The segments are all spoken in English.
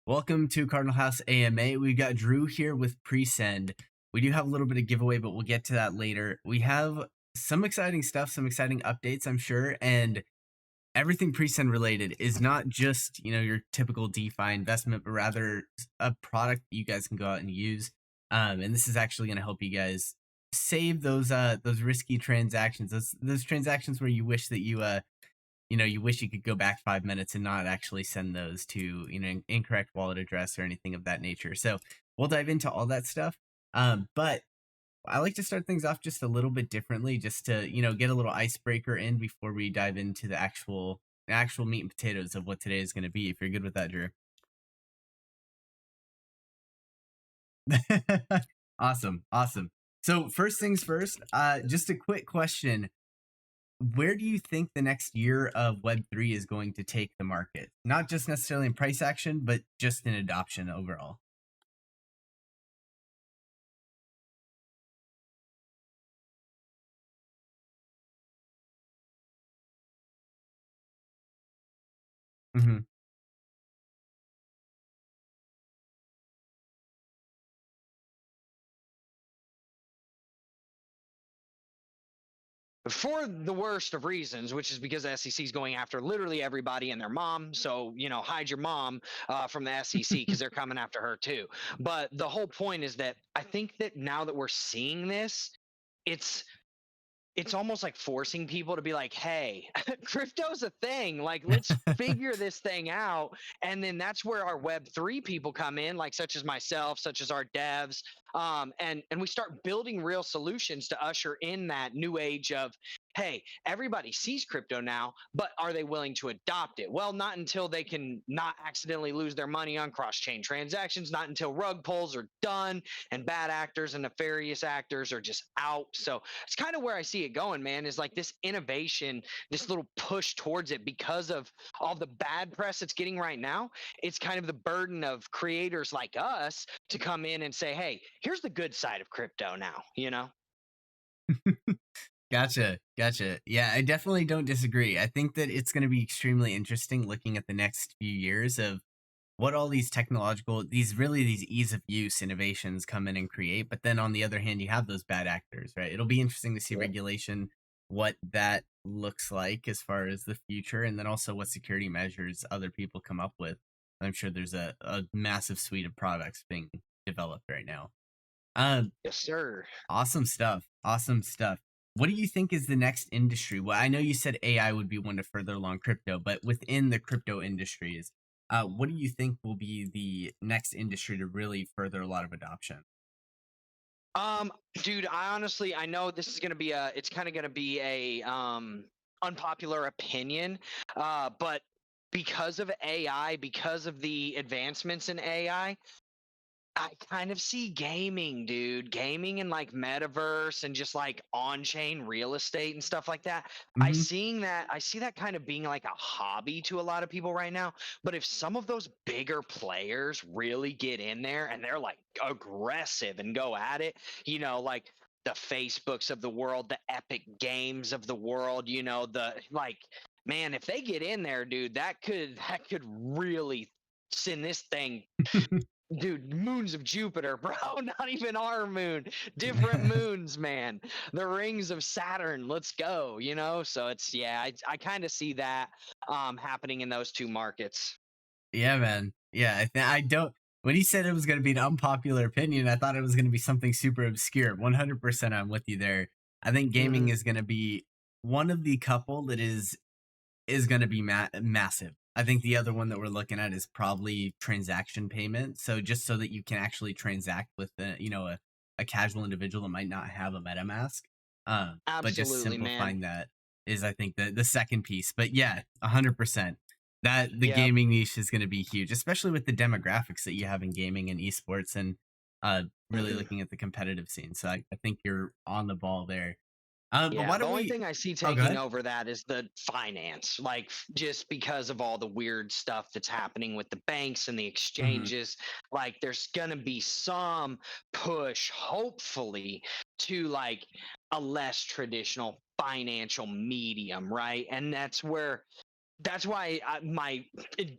Welcome to Cardinal House AMA. We've got Drew here with Presend. We do have a little bit of giveaway, but we'll get to that later. We have some exciting stuff, some exciting updates, I'm sure, and everything Presend related is not just, your typical DeFi investment, but rather a product you guys can go out and use. And this is actually going to help you guys save those risky transactions, those transactions where you wish that you wish you could go back 5 minutes and not actually send those to, incorrect wallet address or anything of that nature. So we'll dive into all that stuff. But I like to start things off just a little bit differently, just to, get a little icebreaker in before we dive into the actual meat and potatoes of what today is going to be. If you're good with that, Drew. Awesome. So first things first, just a quick question. Where do you think the next year of Web3 is going to take the market? Not just necessarily in price action, but just in adoption overall. Mm-hmm. For the worst of reasons, which is because the SEC is going after literally everybody and their mom. So, hide your mom from the SEC because they're coming after her too. But the whole point is that I think that now that we're seeing this, it's it's almost like forcing people to be like, hey, crypto's a thing. Like, let's figure this thing out. And then that's where our Web3 people come in, like such as myself, such as our devs. And we start building real solutions to usher in that new age of, hey, everybody sees crypto now, but are they willing to adopt it? Well, not until they can not accidentally lose their money on cross-chain transactions, not until rug pulls are done and bad actors and nefarious actors are just out. So it's kind of where I see it going, man, is like this innovation, this little push towards it because of all the bad press it's getting right now. It's kind of the burden of creators like us to come in and say, hey, here's the good side of crypto now. Gotcha. Yeah, I definitely don't disagree. I think that it's going to be extremely interesting looking at the next few years of what all these these ease of use innovations come in and create. But then on the other hand, you have those bad actors, right? It'll be interesting to see Yep. regulation, what that looks like as far as the future, and then also what security measures other people come up with. I'm sure there's a massive suite of products being developed right now. Um, Yes, sir. Awesome stuff. Awesome stuff. What do you think is the next industry? Well, I know you said AI would be one to further along crypto, but within the crypto industries, what do you think will be the next industry to really further a lot of adoption? Um, Dude, I know this is gonna be it's kind of gonna be a unpopular opinion, but because of AI, because of the advancements in AI, I kind of see gaming, dude. Gaming and like metaverse and just like on-chain real estate and stuff like that. Hmm. I see that kind of being like a hobby to a lot of people right now. But if some of those bigger players really get in there and they're like aggressive and go at it, like the Facebooks of the world, the Epic Games of the world, the like, man, if they get in there, dude, that could really send this thing. Dude, moons of Jupiter, bro. Not even our moon. Different moons, man. The rings of Saturn. Let's go. So it's yeah, I kind of see that happening in those two markets. Yeah, man. Yeah, I don't. When he said it was going to be an unpopular opinion, I thought it was going to be something super obscure. 100%, I'm with you there. I think gaming Hmm. is going to be one of the couple that is going to be massive. I think the other one that we're looking at is probably transaction payment. So just so that you can actually transact with a casual individual that might not have a MetaMask. But just Absolutely, man. simplifying that is, I think, the second piece. But yeah, 100%. That the Yep. gaming niche is going to be huge, especially with the demographics that you have in gaming and esports, and really looking at the competitive scene. So I think you're on the ball there. But Yeah, why the don't only we? thing I see Oh, go taking ahead. over that is the finance, like just because of all the weird stuff that's happening with the banks and the Hmm. exchanges. Like, there's gonna be some push, hopefully, to like a less traditional financial medium, right? And that's where that's why my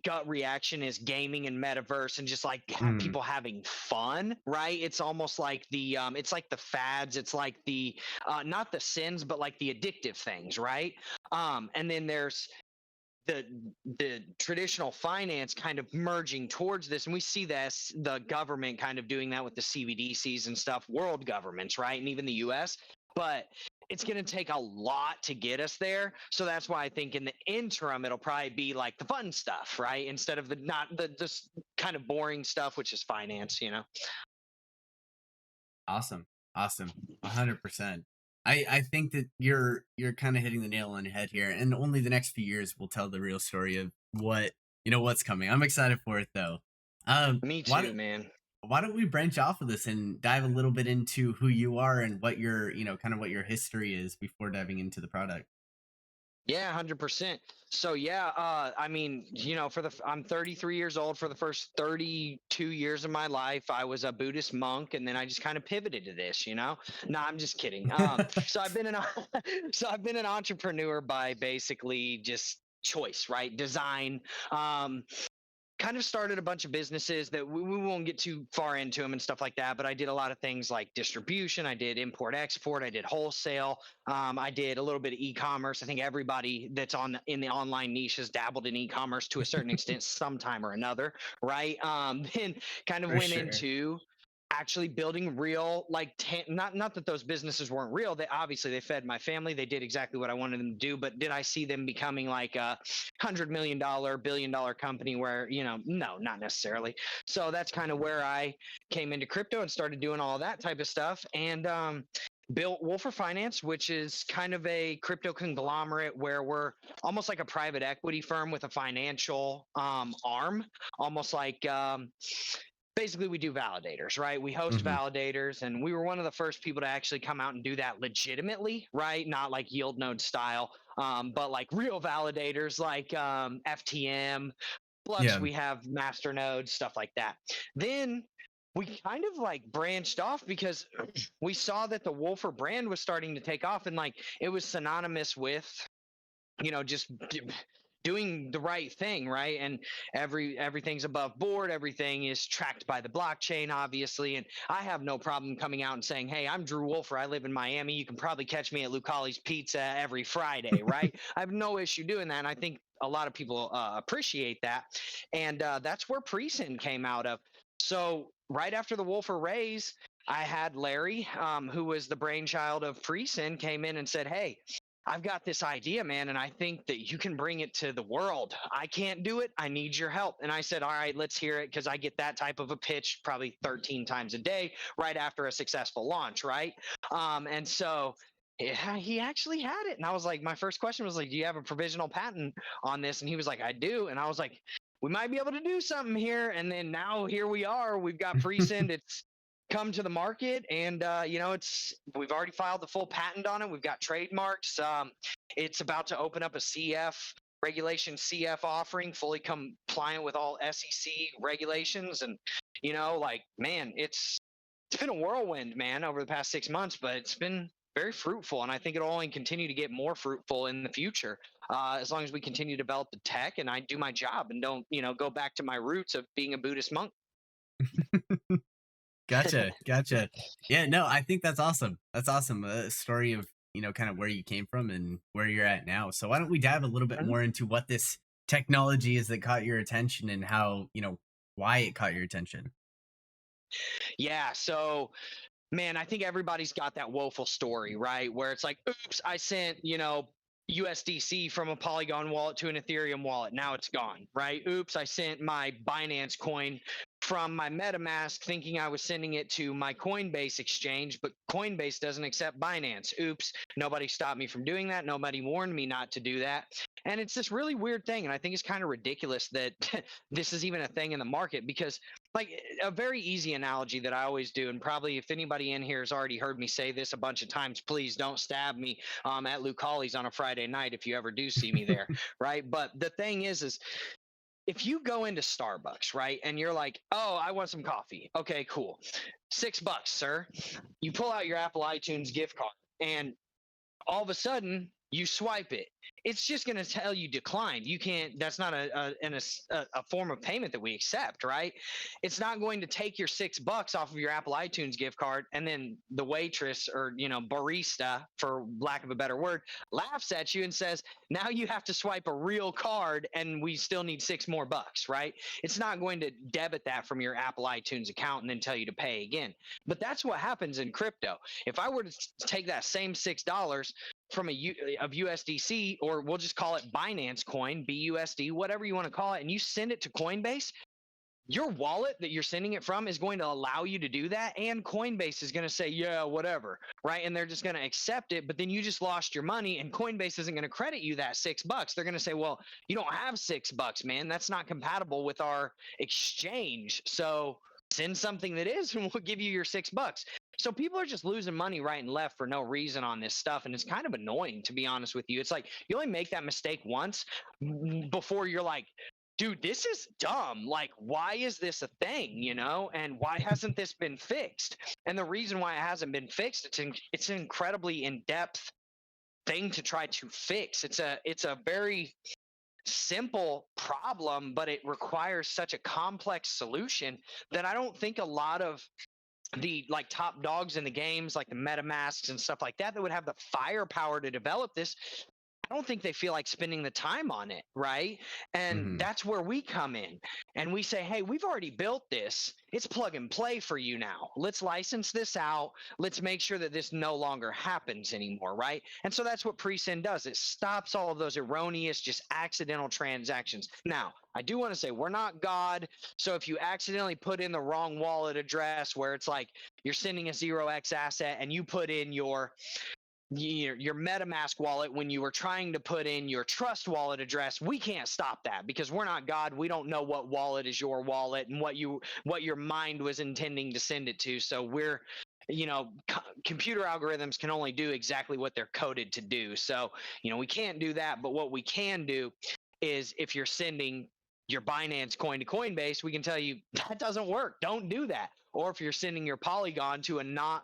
gut reaction is gaming and metaverse and just like Mm, people having fun, right? It's almost like it's like the fads, it's like the not the sins but like the addictive things, right? And then there's the traditional finance kind of merging towards this, and we see this, the government kind of doing that with the CBDCs and stuff, world governments, right, and even the US. But it's going to take a lot to get us there, so that's why I think in the interim it'll probably be like the fun stuff, right, instead of the not the this kind of boring stuff, which is finance, you know. awesome. Awesome. 100%. I think that you're kind of hitting the nail on the head here, and only the next few years will tell the real story of what's coming. I'm excited for it though. Me Why too, don't man. why don't we branch off of this and dive a little bit into who you are and what kind of what your history is before diving into the product? Yeah, 100%. So yeah, I mean, I'm 33 years old. For the first 32 years of my life, I was a Buddhist monk, and then I just kind of pivoted to this. No, I'm just kidding. So I've been an so I've been an entrepreneur by basically just choice, right? Design. Um, Kind of started a bunch of businesses that we won't get too far into them and stuff like that, but I did a lot of things like distribution. I did import export. I did wholesale. I did a little bit of e-commerce. I think everybody that's on in the online niche has dabbled in e-commerce to a certain extent sometime or another, right? Then kind of For went sure. into actually building real, like not that those businesses weren't real. They obviously they fed my family, they did exactly what I wanted them to do, but did I see them becoming like a $100 million billion-dollar company? Where, no, not necessarily. So that's kind of where I came into crypto and started doing all that type of stuff, and built Wolfer Finance, which is kind of a crypto conglomerate where we're almost like a private equity firm with a financial arm, almost like basically we do validators, right? We host Hmm. validators, and we were one of the first people to actually come out and do that legitimately, right? Not like yield node style, but like real validators, like FTM. Plus, Yeah. we have master nodes, stuff like that. Then we kind of like branched off because we saw that the Wolfer brand was starting to take off, and like it was synonymous with just doing the right thing, right? And everything's above board, everything is tracked by the blockchain, obviously. And I have no problem coming out and saying, hey, I'm Drew Wolfer, I live in Miami, you can probably catch me at Lucali's Pizza every Friday, right? I have no issue doing that, and I think a lot of people appreciate that. And that's where Presend came out of. So right after the Wolfer raise, I had Larry, who was the brainchild of Presend, came in and said, hey, I've got this idea, man, and I think that you can bring it to the world. I can't do it. I need your help. And I said, all right, let's hear it, because I get that type of a pitch probably 13 times a day right after a successful launch, right? And so yeah, he actually had it. And I was like, my first question was like, do you have a provisional patent on this? And he was like, I do. And I was like, we might be able to do something here. And then now here we are. We've got Presend. It's come to the market, and we've already filed the full patent on it. We've got trademarks. It's about to open up a CF regulation, CF offering, fully compliant with all SEC regulations. And like, man, it's been a whirlwind, man, over the past 6 months, but it's been very fruitful, and I think it'll only continue to get more fruitful in the future, as long as we continue to develop the tech and I do my job and don't go back to my roots of being a Buddhist monk. Gotcha, gotcha. Yeah, no, I think that's awesome. That's awesome. A story of, kind of where you came from and where you're at now. So why don't we dive a little bit more into what this technology is that caught your attention and how, why it caught your attention? Yeah, so man, I think everybody's got that woeful story, right? Where it's like, oops, I sent, USDC from a Polygon wallet to an Ethereum wallet. Now it's gone, right? Oops, I sent my Binance coin from my MetaMask thinking I was sending it to my Coinbase exchange, but Coinbase doesn't accept Binance. Oops, nobody stopped me from doing that. Nobody warned me not to do that. And it's this really weird thing. And I think it's kind of ridiculous that this is even a thing in the market, because like a very easy analogy that I always do, and probably if anybody in here has already heard me say this a bunch of times, please don't stab me at Lucali's on a Friday night if you ever do see me there, right? But the thing is if you go into Starbucks, right, and you're like, oh, I want some coffee. Okay, cool. $6, sir. You pull out your Apple iTunes gift card, and all of a sudden you swipe it, it's just going to tell you declined. You can't, that's not a form of payment that we accept, right? It's not going to take your $6 off of your Apple iTunes gift card, and then the waitress, or barista, for lack of a better word, laughs at you and says, now you have to swipe a real card and we still need six more bucks, right? It's not going to debit that from your Apple iTunes account and then tell you to pay again. But that's what happens in crypto. If I were to take that same $6 from of USDC, or we'll just call it Binance coin, BUSD, whatever you want to call it, and you send it to Coinbase, your wallet that you're sending it from is going to allow you to do that, and Coinbase is going to say, yeah, whatever, right? And they're just going to accept it. But then you just lost your money, and Coinbase isn't going to credit you that $6. They're going to say, well, you don't have $6, man. That's not compatible with our exchange. So send something that is, and we'll give you your $6. So people are just losing money right and left for no reason on this stuff, and it's kind of annoying, to be honest with you. It's like you only make that mistake once before you're like, dude, this is dumb. Like, why is this a thing, and why hasn't this been fixed? And the reason why it hasn't been fixed, it's an incredibly in-depth thing to try to fix. It's a very simple problem, but it requires such a complex solution that I don't think a lot of the like top dogs in the games, like the MetaMasks and stuff like that would have the firepower to develop this. I don't think they feel like spending the time on it, right? And Hmm. that's where we come in, and we say, hey, we've already built this. It's plug and play for you now. Let's license this out. Let's make sure that this no longer happens anymore, right? And so that's what Presend does. It stops all of those erroneous, just accidental transactions. Now, I do want to say we're not God. So if you accidentally put in the wrong wallet address, where it's like you're sending a 0x asset and you put in your MetaMask wallet when you were trying to put in your Trust wallet address, we can't stop that because we're not God. We don't know what wallet is your wallet and what your mind was intending to send it to. So we're computer algorithms can only do exactly what they're coded to do. So we can't do that. But what we can do is, if you're sending your Binance coin to Coinbase, we can tell you that doesn't work. Don't do that. Or if you're sending your Polygon to a not,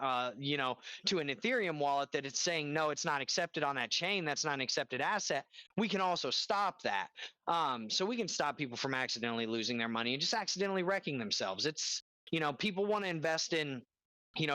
to an Ethereum wallet that it's saying no, it's not accepted on that chain, that's not an accepted asset, we can also stop that. So we can stop people from accidentally losing their money and just accidentally wrecking themselves. It's people want to invest in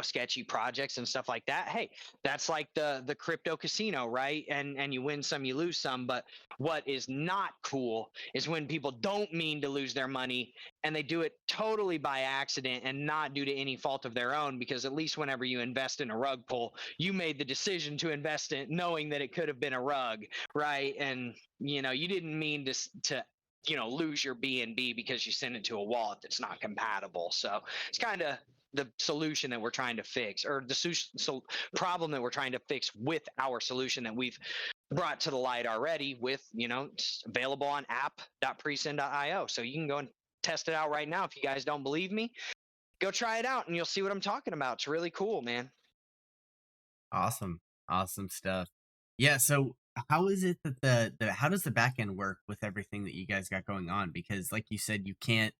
sketchy projects and stuff like that. Hey, that's like the crypto casino, right? And you win some, you lose some. But what is not cool is when people don't mean to lose their money and they do it totally by accident and not due to any fault of their own, because at least whenever you invest in a rug pull, you made the decision to invest in it knowing that it could have been a rug, right? And you didn't mean to lose your BNB because you sent it to a wallet that's not compatible. So it's kind of the solution that we're trying to fix, or the problem that we're trying to fix with our solution that we've brought to the light already with, it's available on app.presend.io. So you can go and test it out right now. If you guys don't believe me, go try it out and you'll see what I'm talking about. It's really cool, man. Awesome. Awesome stuff. Yeah, so how is it that the how does the back end work with everything that you guys got going on? Because like you said, you can't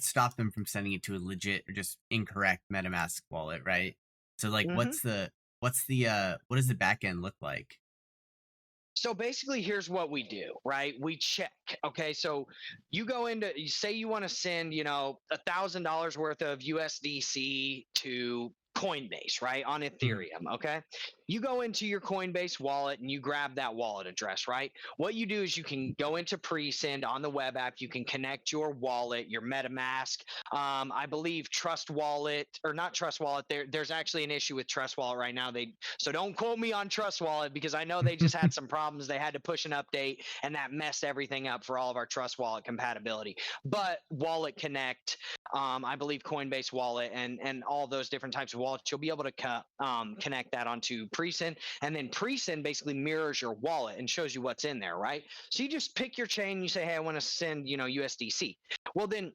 stop them from sending it to a legit or just incorrect MetaMask wallet, right? So like hmm what does the back end look like? So basically, here's what we do, right? We check. Okay, so you say you want to send, $1,000 worth of USDC to Coinbase, right, on Mhm. Ethereum. Okay, you go into your Coinbase wallet and you grab that wallet address, right? What you do is you can go into Presend on the web app. You can connect your wallet, your MetaMask. I believe Trust Wallet, or not Trust Wallet. There's actually an issue with Trust Wallet right now. So don't quote me on Trust Wallet, because I know they just had some problems. They had to push an update and that messed everything up for all of our Trust Wallet compatibility. But Wallet Connect, I believe Coinbase Wallet, and all those different types of wallets, you'll be able to connect that onto Presend, and then Presend basically mirrors your wallet and shows you what's in there, right? So you just pick your chain. You say, hey, I want to send USDC. Well, then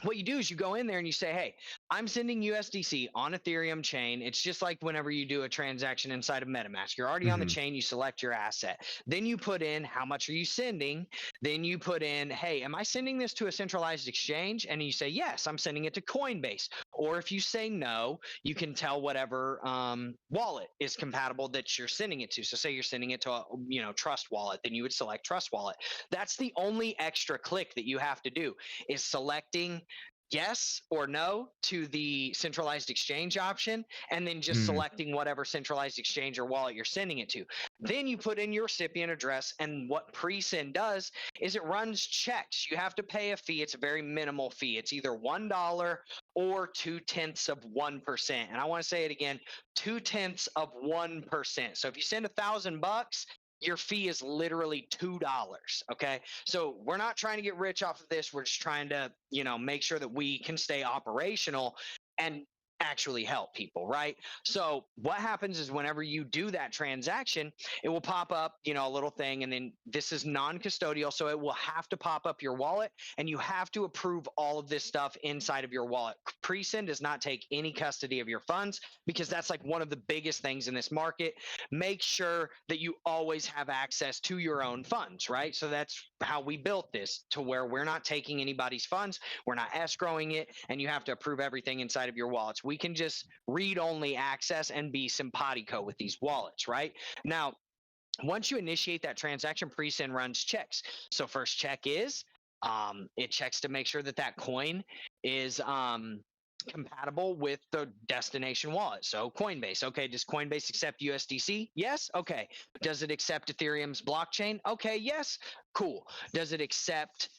what you do is you go in there and you say, hey, I'm sending USDC on Ethereum chain. It's just like whenever you do a transaction inside of MetaMask. You're already on the Hmm. chain, you select your asset. Then you put in how much are you sending? Then you put in, hey, am I sending this to a centralized exchange? And you say, yes, I'm sending it to Coinbase. Or if you say no, you can tell whatever wallet is compatible that you're sending it to. So say you're sending it to a Trust Wallet, then you would select Trust Wallet. That's the only extra click that you have to do, is selecting yes or no to the centralized exchange option, and then just Mm. selecting whatever centralized exchange or wallet you're sending it to. Then you put in your recipient address, and what Presend does is it runs checks. You have to pay a fee. It's a very minimal fee. It's either $1 or 0.2%. And I want to say it again, 0.2%. So if you send $1,000, your fee is literally $2. Okay. So we're not trying to get rich off of this. We're just trying to, make sure that we can stay operational and actually help people, right? So what happens is whenever you do that transaction, it will pop up, a little thing, and then this is non-custodial, so it will have to pop up your wallet, and you have to approve all of this stuff inside of your wallet. Presend does not take any custody of your funds, because that's like one of the biggest things in this market. Make sure that you always have access to your own funds, right? So that's how we built this, to where we're not taking anybody's funds, we're not escrowing it, and you have to approve everything inside of your wallets. We can just read only access and be simpatico with these wallets, right? Now, once you initiate that transaction, Presend runs checks. So first check is it checks to make sure that that coin is compatible with the destination wallet. So Coinbase. Okay, does Coinbase accept USDC? Yes. Okay. Does it accept Ethereum's blockchain? Okay, yes. Cool. Does it accept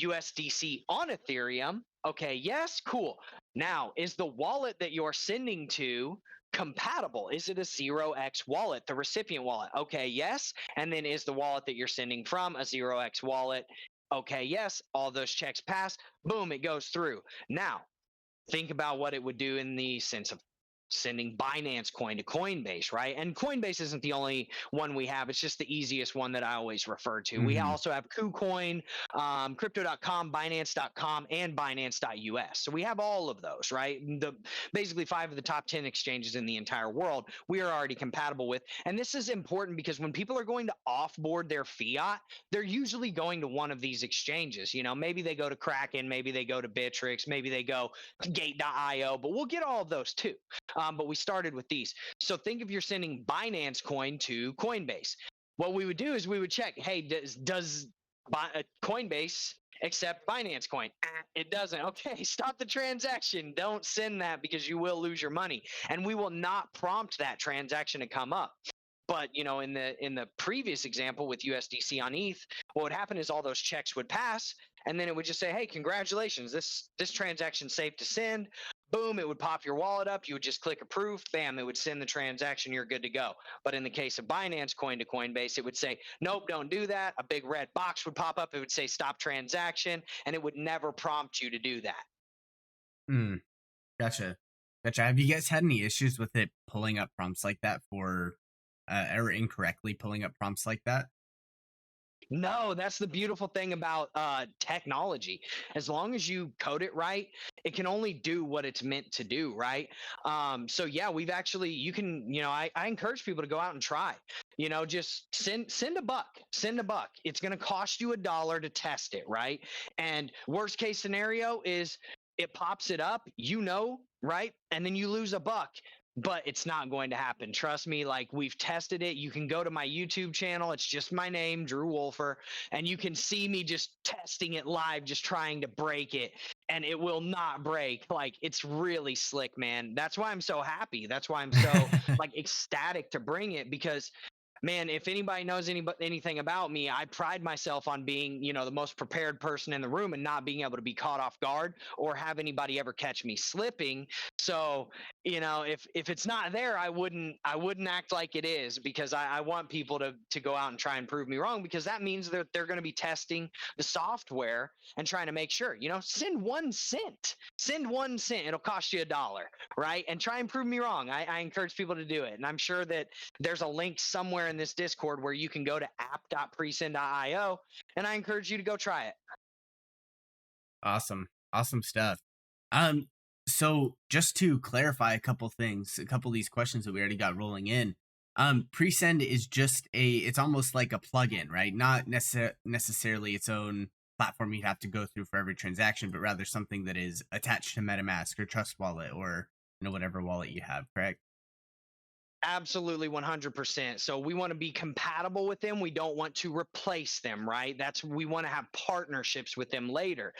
USDC on Ethereum? Okay, yes. Cool. Now, is the wallet that you're sending to compatible? Is it a 0x wallet, the recipient wallet? Okay, yes. And then is the wallet that you're sending from a 0x wallet? Okay, yes. All those checks pass. Boom, it goes through. Now, think about what it would do in the sense of sending Binance coin to Coinbase, right? And Coinbase isn't the only one we have. It's just the easiest one that I always refer to. We Hmm. also have KuCoin, Crypto.com, Binance.com, and Binance.us. So we have all of those, right? Basically 5 of the top 10 exchanges in the entire world we are already compatible with. And this is important because when people are going to offboard their fiat, they're usually going to one of these exchanges. Maybe they go to Kraken, maybe they go to Bittrex, maybe they go Gate.io, but we'll get all of those too. But we started with these. So think if you're sending Binance coin to Coinbase. What we would do is we would check, hey, does Coinbase accept Binance coin? It doesn't. Okay, stop the transaction. Don't send that, because you will lose your money. And we will not prompt that transaction to come up. But in the previous example with USDC on ETH, what would happen is all those checks would pass, and then it would just say, "Hey, congratulations! This transaction's safe to send." Boom! It would pop your wallet up. You would just click approve. Bam! It would send the transaction. You're good to go. But in the case of Binance coin to Coinbase, it would say, "Nope, don't do that." A big red box would pop up. It would say, "Stop transaction," and it would never prompt you to do that. Mm. Gotcha. Gotcha. Have you guys had any issues with it pulling up prompts like that for, or incorrectly pulling up prompts like that? No, that's the beautiful thing about technology. As long as you code it right, it can only do what it's meant to do, right? So yeah, we've actually, you can, I encourage people to go out and try. Just send a buck, send a buck. It's going to cost you $1 to test it, right? And worst case scenario is it pops it up, right? And then you lose a buck, but it's not going to happen. Trust me, like, we've tested it. You can go to my YouTube channel. It's just my name, Drew Wolfer, and you can see me just testing it live, just trying to break it, and it will not break. Like, it's really slick, man. That's why I'm so happy. That's why I'm so like ecstatic to bring it, because man, if anybody knows anything about me, I pride myself on being, the most prepared person in the room, and not being able to be caught off guard or have anybody ever catch me slipping. So, if it's not there, I wouldn't act like it is, because I want people to go out and try and prove me wrong, because that means that they're going to be testing the software and trying to make sure. Send 1 cent. Send 1 cent. It'll cost you $1, right? And try and prove me wrong. I encourage people to do it, and I'm sure that there's a link somewhere in this Discord where you can go to app.presend.io, and I encourage you to go try it. Awesome. Awesome stuff. Um, so just to clarify a couple things, a couple of these questions that we already got rolling in. Presend is just it's almost like a plugin, right? Not necessarily its own platform you'd have to go through for every transaction, but rather something that is attached to MetaMask or Trust Wallet or whatever wallet you have, correct? Absolutely 100%. So we want to be compatible with them. We don't want to replace them, right? We want to have partnerships with them later.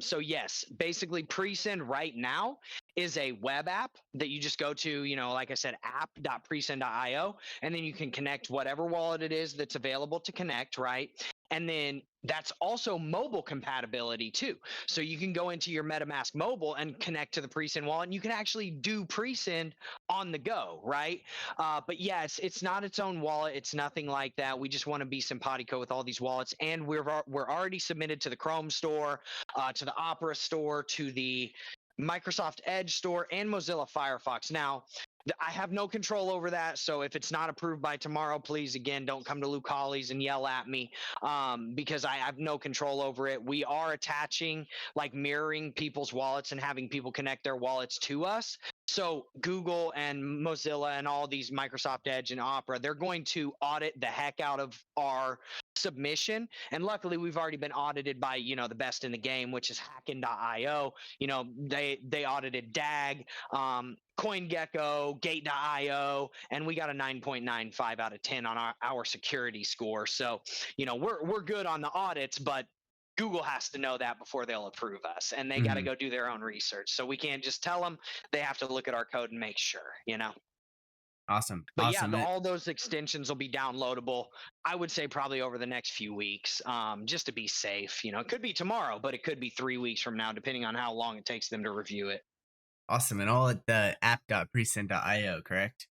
So yes, basically Presend right now is a web app that you just go to, like I said, app.presend.io, and then you can connect whatever wallet it is that's available to connect, right? And then that's also mobile compatibility too. So you can go into your MetaMask mobile and connect to the Presend wallet, and you can actually do Presend on the go, right? But yeah, it's not its own wallet. It's nothing like that. We just want to be simpatico with all these wallets, and we're already submitted to the Chrome store, to the Opera store, to the Microsoft Edge store, and Mozilla Firefox. Now, I have no control over that. So if it's not approved by tomorrow, please again don't come to Luke Hawley's and yell at me, because I have no control over it. We are attaching, like mirroring people's wallets and having people connect their wallets to us. So Google and Mozilla and all these Microsoft Edge and Opera, they're going to audit the heck out of our submission. And luckily, we've already been audited by the best in the game, which is Hackin.io. They audited DAG, CoinGecko, Gate.io, and we got a 9.95 out of 10 on our security score. So we're good on the audits, but Google has to know that before they'll approve us, and they got to Mhm. go do their own research. So we can't just tell them; they have to look at our code and make sure. Awesome. But yeah, Awesome. all those extensions will be downloadable. I would say probably over the next few weeks, just to be safe. It could be tomorrow, but it could be 3 weeks from now, depending on how long it takes them to review it. Awesome. And all at the app.presend.io, correct?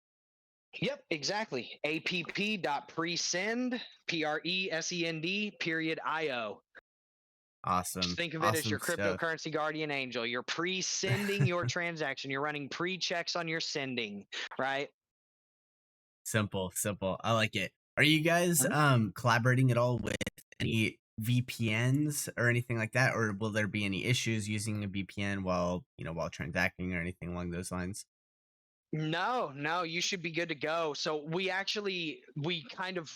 Yep, exactly. app.presend, PRESEND, Just Awesome. think of it as Awesome your stuff. cryptocurrency guardian angel. You're pre-sending your transaction. You're running pre-checks on your sending, right? Simple, simple. I like it. Are you guys collaborating at all with any VPNs or anything like that, or will there be any issues using a VPN while transacting or anything along those lines? No, no, you should be good to go. So we kind of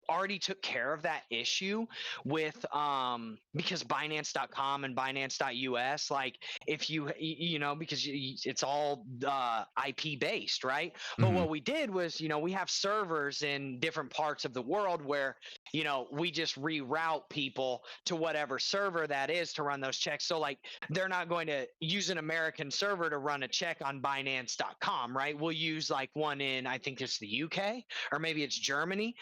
already took care of that issue with because Binance.com and Binance.us, like if because it's all IP based, right? But Mhm. what we did was we have servers in different parts of the world where we just reroute people to whatever server that is to run those checks. So like they're not going to use an American server to run a check on Binance.com, right? We'll use like one in, I think it's the UK, or maybe it's Germany,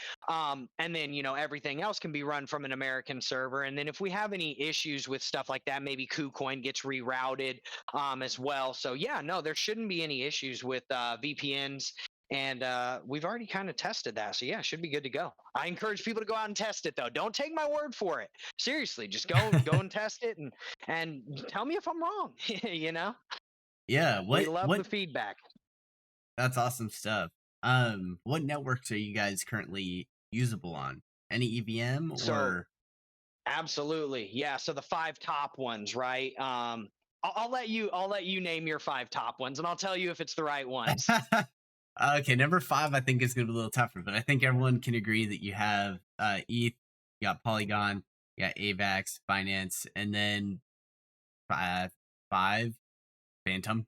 and then everything else can be run from an American server. And then if we have any issues with stuff like that, maybe KuCoin gets rerouted as well. So yeah, no, there shouldn't be any issues with VPNs. And we've already kind of tested that, so yeah, should be good to go. I encourage people to go out and test it, though. Don't take my word for it. Seriously, just go and test it, and tell me if I'm wrong. Yeah, We what love the what feedback. that's awesome stuff. What networks are you guys currently usable on? Any EVM So or absolutely, yeah. So the five top ones, right? I'll let you name your five top ones, and I'll tell you if it's the right ones. Okay, number 5 I think is gonna be a little tougher, but I think everyone can agree that you have ETH, you got Polygon, you got AVAX, Binance, and then 5 Phantom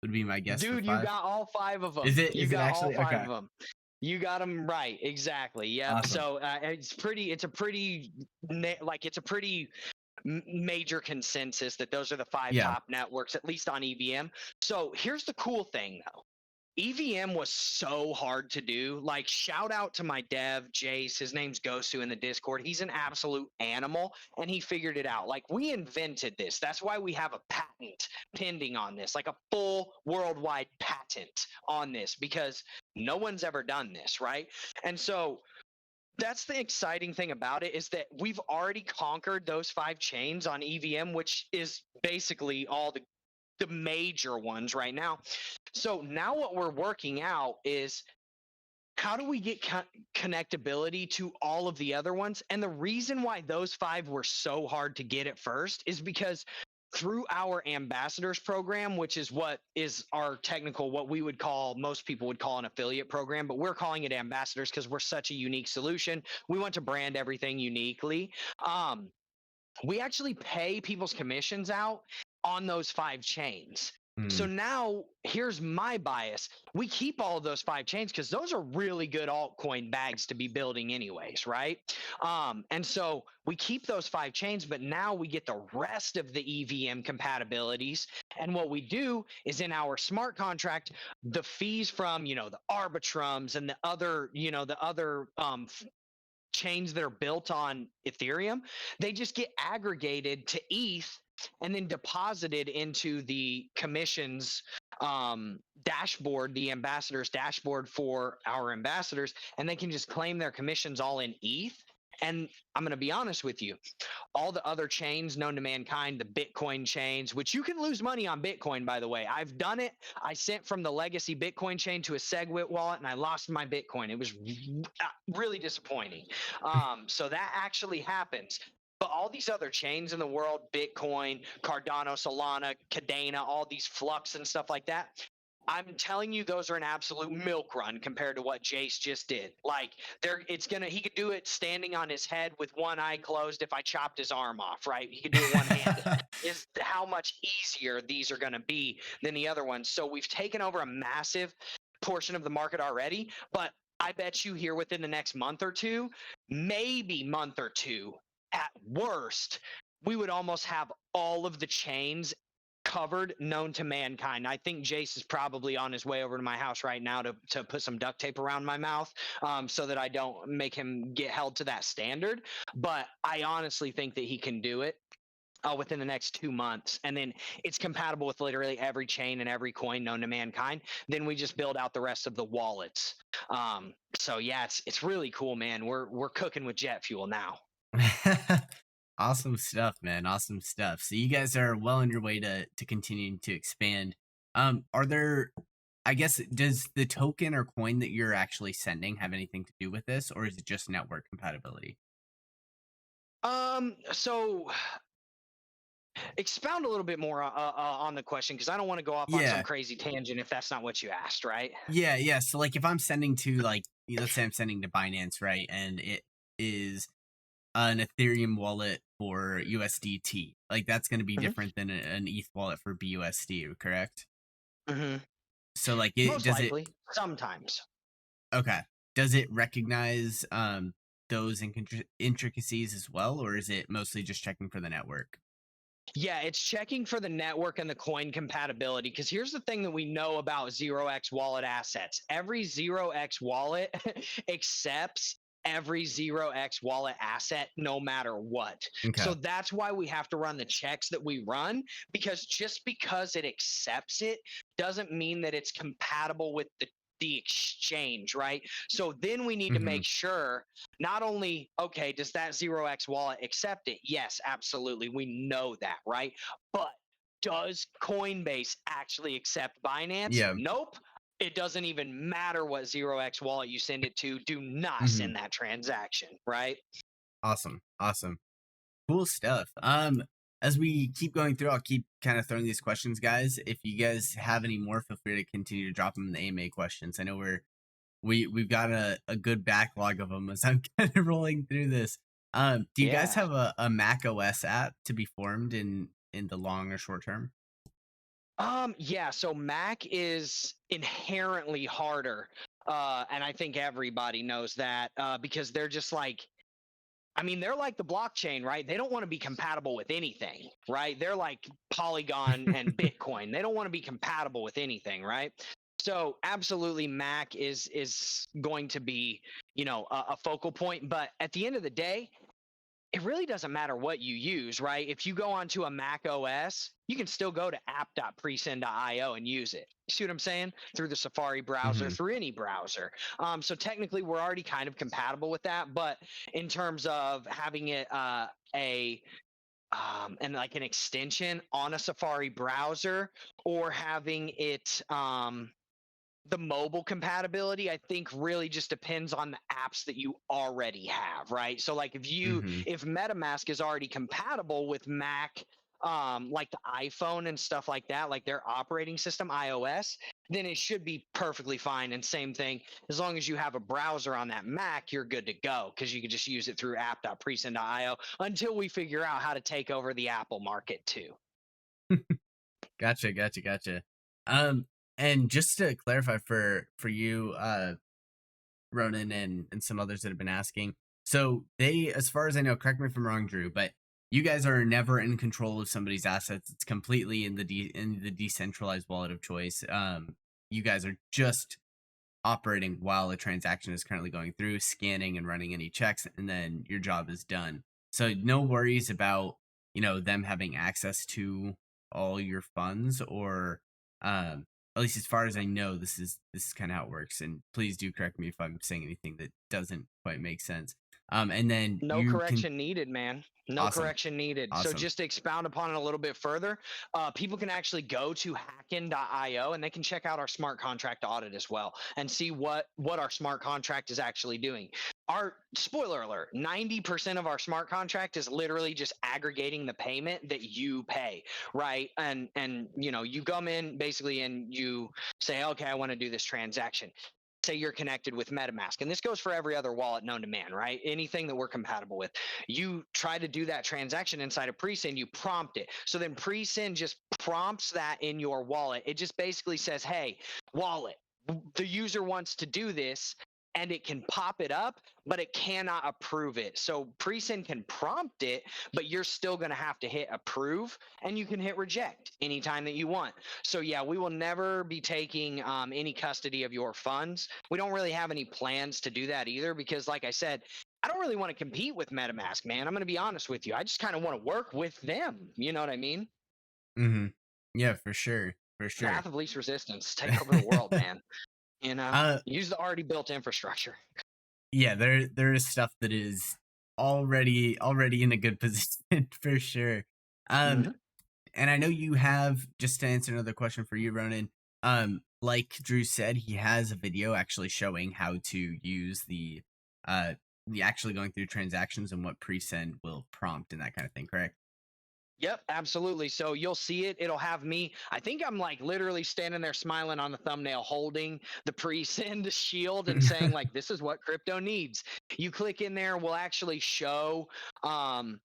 would be my guess for Dude, you 5. got all five of Is them. it You is it got all actually? five of Okay. them. You got them right. Exactly. Yep. Awesome. So it's a pretty major consensus that those are the five Yeah. top networks, at least on EVM. So here's the cool thing, though. EVM was so hard to do. Like, shout out to my dev, Jace. His name's Gosu in the Discord. He's an absolute animal, and he figured it out. Like, we invented this. That's why we have a patent pending on this, like a full worldwide patent on this, because no one's ever done this, right? And so that's the exciting thing about it, is that we've already conquered those five chains on EVM, which is basically all the major ones right now. So now what we're working out is how do we get connectability to all of the other ones? And the reason why those five were so hard to get at first is because through our ambassadors program, which is what is our technical, what we would call, most people would call an affiliate program, but we're calling it ambassadors because we're such a unique solution. We want to brand everything uniquely. Um, we actually pay people's commissions out on those 5 chains. So Mm, now here's my bias. We keep all of those 5 chains because those are really good altcoin bags to be building anyways, right? And so we keep those 5 chains, but now we get the rest of the EVM compatibilities. And what we do is in our smart contract, the fees from, the Arbitrums and the other chains that are built on Ethereum, they just get aggregated to ETH and then deposited into the commissions dashboard, the ambassadors dashboard for our ambassadors, and they can just claim their commissions all in ETH. And I'm going to be honest with you, all the other chains known to mankind, the Bitcoin chains, which you can lose money on Bitcoin, by the way. I've done it. I sent from the legacy Bitcoin chain to a SegWit wallet and I lost my Bitcoin. It was really disappointing. So that actually happens. But all these other chains in the world, Bitcoin, Cardano, Solana, Cadena, all these Flux and stuff like that, I'm telling you, those are an absolute milk run compared to what Jace just did. Like, he could do it standing on his head with one eye closed if I chopped his arm off, right? He could do it one handed. Is how much easier these are going to be than the other ones. So we've taken over a massive portion of the market already, but I bet you here within the next month or two, maybe month or two at worst, we would almost have all of the chains covered known to mankind. I think Jace is probably on his way over to my house right now to put some duct tape around my mouth so that I don't make him get held to that standard. But I honestly think that he can do it within the next 2 months. And then it's compatible with literally every chain and every coin known to mankind. Then we just build out the rest of the wallets. So yeah, it's really cool, man. We're cooking with jet fuel now. awesome stuff, man. Awesome stuff. So you guys are well on your way to continuing to expand. Are there? I guess does the token or coin that you're actually sending have anything to do with this, or is it just network compatibility? So expound a little bit more on the question because I don't want to go off on some Yeah, crazy tangent if that's not what you asked, right? yeah. So like, if I'm sending to like, let's say I'm sending to Binance, right, and it is an Ethereum wallet for USDT, like that's going to be Hmm. different than an ETH wallet for BUSD, correct? Hmm. So like, Most does it? likely, sometimes. Okay. Does it recognize those intricacies as well, or is it mostly just checking for the network? Yeah, it's checking for the network and the coin compatibility. Because here's the thing that we know about 0x wallet assets every 0x wallet accepts every 0x wallet asset no matter what. Okay. So that's why we have to run the checks that we run, because just because it accepts it doesn't mean that it's compatible with the exchange, right? So then we need to Hmm. make sure not only, okay, does that 0x wallet accept it? Yes, absolutely. We know that, right? But does Coinbase actually accept Binance? Yeah. Nope. It doesn't even matter what 0x wallet you send it to. Do not Hmm. send that transaction, right? Awesome. Awesome. Cool stuff. As we keep going through, I'll keep kind of throwing these questions, guys. If you guys have any more, feel free to continue to drop them in the AMA questions. I know we've got a good backlog of them as I'm kind of rolling through this. Do you guys Yeah. have a Mac OS app to be formed in the long or short term? Yeah, so Mac is inherently harder. And I think everybody knows that because they're just like, I mean, they're like the blockchain, right? They don't want to be compatible with anything, right? They're like Polygon and Bitcoin. They don't want to be compatible with anything, right? So absolutely, Mac is going to be, a focal point. But at the end of the day, it really doesn't matter what you use, right? If you go onto a Mac OS, you can still go to app.presend.io and use it. You see what I'm saying? Through the Safari browser, Hmm. through any browser. So technically, we're already kind of compatible with that. But in terms of having it a and like an extension on a Safari browser, or having it the mobile compatibility, I think, really just depends on the apps that you already have, right? So like if Hmm. if MetaMask is already compatible with Mac like the iPhone and stuff like that, like their operating system, iOS, then it should be perfectly fine. And same thing, as long as you have a browser on that Mac, you're good to go because you can just use it through app.presend.io until we figure out how to take over the Apple market too. Gotcha, gotcha, gotcha. Um, and just to clarify for you, Ronan and some others that have been asking. So they, as far as I know, correct me if I'm wrong, Drew, but you guys are never in control of somebody's assets. It's completely in the decentralized wallet of choice. You guys are just operating while a transaction is currently going through, scanning and running any checks, and then your job is done. So no worries about, them having access to all your funds, or at least as far as I know, this is kind of how it works. And please do correct me if I'm saying anything that doesn't quite make sense. And then No you can. correction needed, man. No Awesome, correction needed. So awesome. just to expound upon it a little bit further, people can actually go to hackin.io and they can check out our smart contract audit as well and see what our smart contract is actually doing. Our spoiler alert, 90% of our smart contract is literally just aggregating the payment that you pay, right? And you come in basically and you say, okay, I want to do this transaction. Say you're connected with MetaMask, and this goes for every other wallet known to man, right? Anything that we're compatible with. You try to do that transaction inside of Presend, you prompt it. So then Presend just prompts that in your wallet. It just basically says, hey, wallet, the user wants to do this, and it can pop it up, but it cannot approve it. So Presend can prompt it, but you're still going to have to hit approve, and you can hit reject anytime that you want. So yeah, we will never be taking any custody of your funds. We don't really have any plans to do that either, because like I said, I don't really want to compete with MetaMask, man. I'm going to be honest with you. I just kind of want to work with them. You know what I mean? Mm-hmm. Yeah, for sure, for sure. Path of least resistance, take over the world, man. uh, Use the already built infrastructure. yeah, there is stuff that is already in a good position for sure. Um, Mm-hmm. and I know you have, just to answer another question for you, Ronan. Like Drew said, he has a video actually showing how to use uh the actually going through transactions and what presend will prompt and that kind of thing. Correct? Yep, absolutely. So you'll see it. It'll have me. I think I'm like literally standing there smiling on the thumbnail, holding the pre-send shield and saying like, "This is what crypto needs." You click in there, we'll actually show um,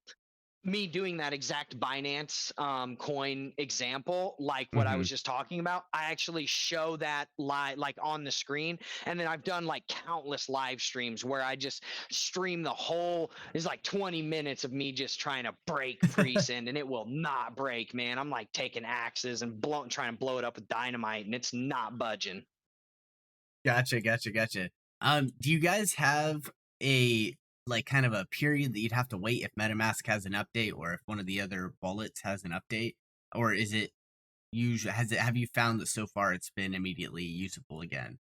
me doing that exact Binance coin example, like what I Hmm. was just talking about. I actually show that live, like on the screen, and then I've done like countless live streams where I just stream the whole. It's like 20 minutes of me just trying to break Presend, and it will not break, man. I'm like taking axes and trying to blow it up with dynamite, and it's not budging. Gotcha, gotcha, gotcha. Do you guys have a like kind of a period that you'd have to wait if MetaMask has an update or if one of the other wallets has an update? Or is it usually have you found that so far it's been immediately usable again?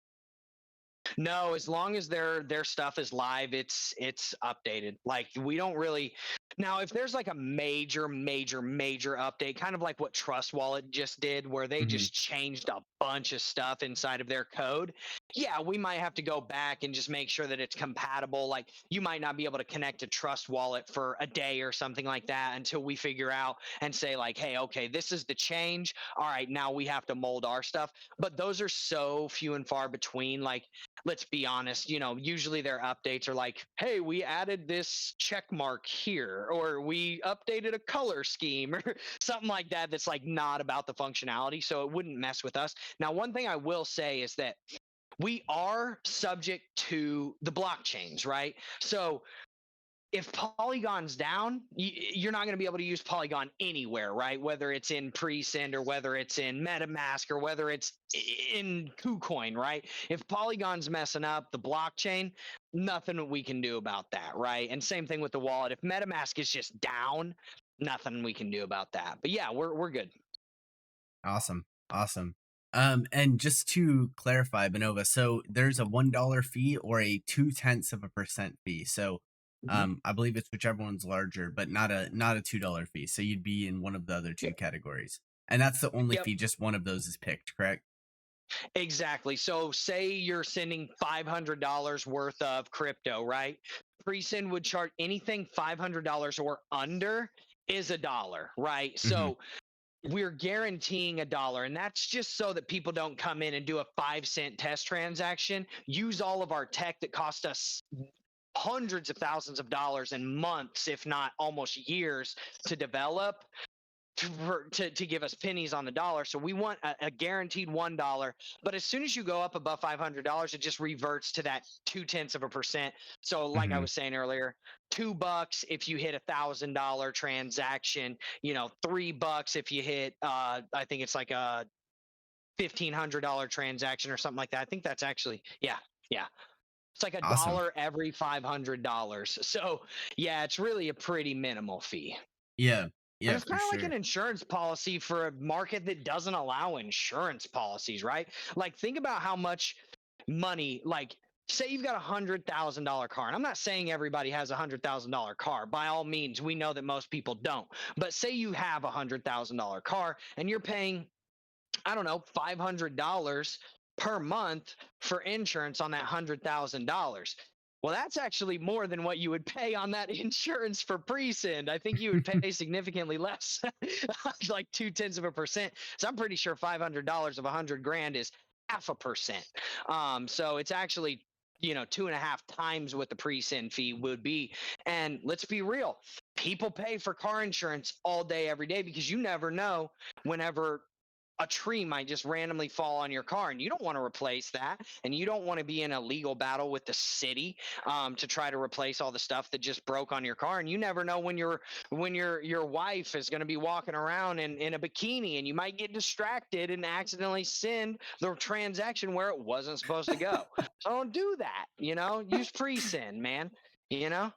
No, as long as their stuff is live, it's updated. Like we don't really now if there's like a major update, kind of like what Trust Wallet just did, where they Hmm. just changed a bunch of stuff inside of their code. Yeah, we might have to go back and just make sure that it's compatible. Like you might not be able to connect to Trust Wallet for a day or something like that until we figure out and say like, hey, okay, this is the change. All right, now we have to mold our stuff. But those are so few and far between. Like let's be honest, usually their updates are like, hey, we added this check mark here, or we updated a color scheme, or something like that that's like not about the functionality. So it wouldn't mess with us. Now, one thing I will say is that we are subject to the blockchains, right? So if Polygon's down, you're not going to be able to use Polygon anywhere, right? Whether it's in Presend or whether it's in MetaMask or whether it's in KuCoin, right? If Polygon's messing up the blockchain, nothing we can do about that, right? And same thing with the wallet. If MetaMask is just down, nothing we can do about that. But yeah, we're good. Awesome. Awesome. And just to clarify, Benova, so there's a $1 fee or a 0.2% fee. So Mm-hmm. I believe it's whichever one's larger, but not a $2 fee. So you'd be in one of the other two Yep. categories. And that's the only Yep. fee, just one of those is picked, correct? Exactly. So say you're sending $500 worth of crypto, right? Presend would charge anything $500 or under. is a dollar, right? Hmm. So we're guaranteeing a dollar, and that's just so that people don't come in and do a 5 cent test transaction, use all of our tech that cost us hundreds of thousands of dollars and months, if not almost years, to develop, to give us pennies on the dollar. So we want a guaranteed $1. But as soon as you go up above $500, it just reverts to that 0.2%. So like I Hmm. was saying earlier, $2 if you hit $1,000 transaction, $3 if you hit I think it's like a $1,500 transaction or something like that. I think that's actually, yeah, yeah. It's like a Awesome. dollar every $500. So yeah, it's really a pretty minimal fee. Yeah. But Yeah, it's for kind of like an sure. insurance policy for a market that doesn't allow insurance policies, right? Like, think about how much money, like, say you've got $100,000 car. And I'm not saying everybody has $100,000 car. By all means, we know that most people don't. But say you have $100,000 car and you're paying, I don't know, $500 per month for insurance on that $100,000. Well, that's actually more than what you would pay on that insurance for Presend. I think you would pay significantly less, like 0.2%. So I'm pretty sure $500 of 100 grand is 0.5%. So it's actually, 2.5 times what the Presend fee would be. And let's be real, people pay for car insurance all day, every day, because you never know whenever a tree might just randomly fall on your car, and you don't want to replace that, and you don't want to be in a legal battle with the city to try to replace all the stuff that just broke on your car. And you never know when your wife is going to be walking around in a bikini, and you might get distracted and accidentally send the transaction where it wasn't supposed to go. So don't do that. Use pre-send, man. you know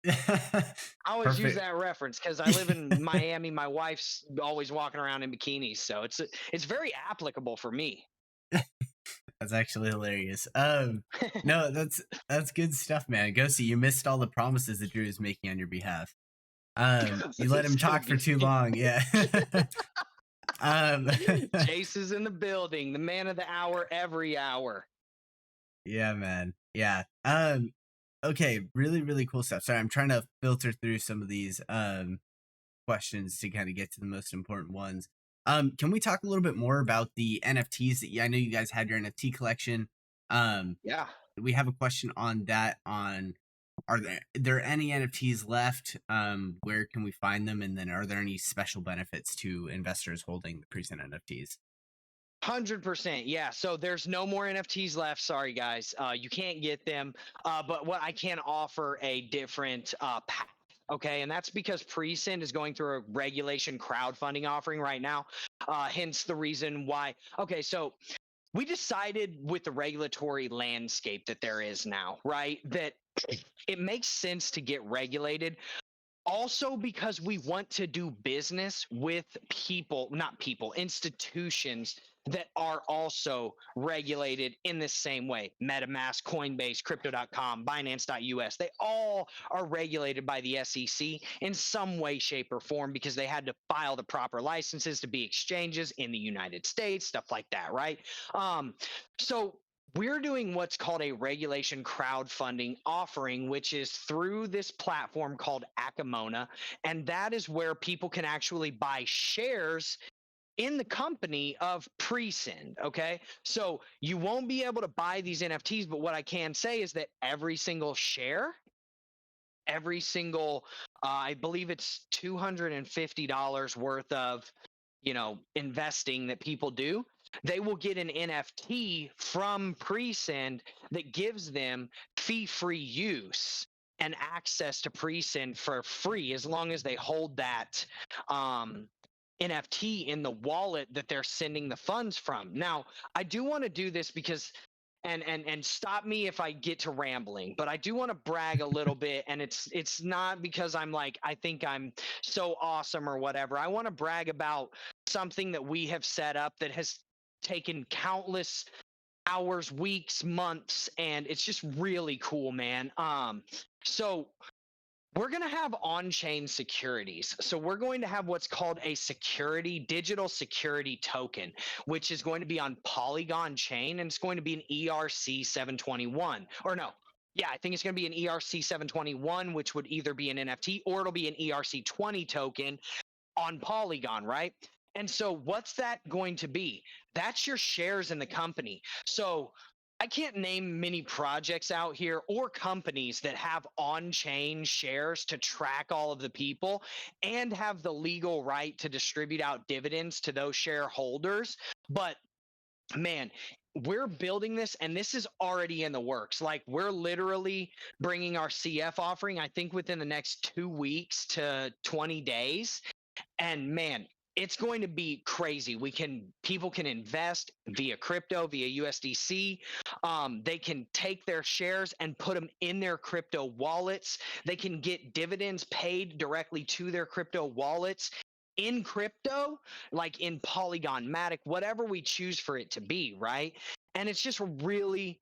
I always use Perfect. that reference because I live in Miami. My wife's always walking around in bikinis, so it's very applicable for me. That's actually hilarious. No, that's good stuff, man. Ghosty, you missed all the promises that Drew is making on your behalf. You let It's him gonna talk for be too long. Yeah. um, Jace is in the building, the man of the hour, every hour. yeah, man. Yeah. Okay, really, really cool stuff. Sorry, I'm trying to filter through some of these questions to kind of get to the most important ones. Can we talk a little bit more about the NFTs that I know you guys had your NFT collection? Um, Yeah. we have a question on that. On are there any NFTs left? Where can we find them? And then are there any special benefits to investors holding the present NFTs? 100%. Yeah. So there's no more NFTs left. Sorry, guys. You can't get them. But what I can offer a different path. Okay. And that's because Presend is going through a regulation crowdfunding offering right now. Hence the reason why. Okay. So we decided with the regulatory landscape that there is now, right, that it makes sense to get regulated, also because we want to do business with people, not people, institutions that are also regulated in the same way. MetaMask, Coinbase, Crypto.com, Binance.us, they all are regulated by the SEC in some way, shape, or form because they had to file the proper licenses to be exchanges in the United States, stuff like that, right? So we're doing what's called a regulation crowdfunding offering, which is through this platform called Akamona. And that is where people can actually buy shares in the company of Presend. Okay. So you won't be able to buy these NFTs, but what I can say is that every single share, every single, I believe it's $250 worth of, investing that people do, they will get an NFT from Presend that gives them fee-free use and access to Presend for free as long as they hold that um, NFT in the wallet that they're sending the funds from. Now, I do want to do this because and stop me if I get to rambling, but I do want to brag a little bit, and it's not because I'm like I think I'm so awesome or whatever. I want to brag about something that we have set up that has taken countless hours, weeks, months, and it's just really cool, man. So we're going to have on-chain securities. So we're going to have what's called a digital security token, which is going to be on Polygon chain, and it's going to be an ERC 721. Or no, Yeah, I think it's going to be an ERC 721, which would either be an NFT or it'll be an ERC 20 token on Polygon, right? And so what's that going to be? That's your shares in the company. So I can't name many projects out here or companies that have on chain shares to track all of the people and have the legal right to distribute out dividends to those shareholders. But man, we're building this and this is already in the works. Like we're literally bringing our CF offering, I think within the next 2 weeks to 20 days, and man, it's going to be crazy. People can invest via crypto, via USDC. They can take their shares and put them in their crypto wallets. They can get dividends paid directly to their crypto wallets in crypto, like in Polygon, Matic, whatever we choose for it to be, right? And it's just really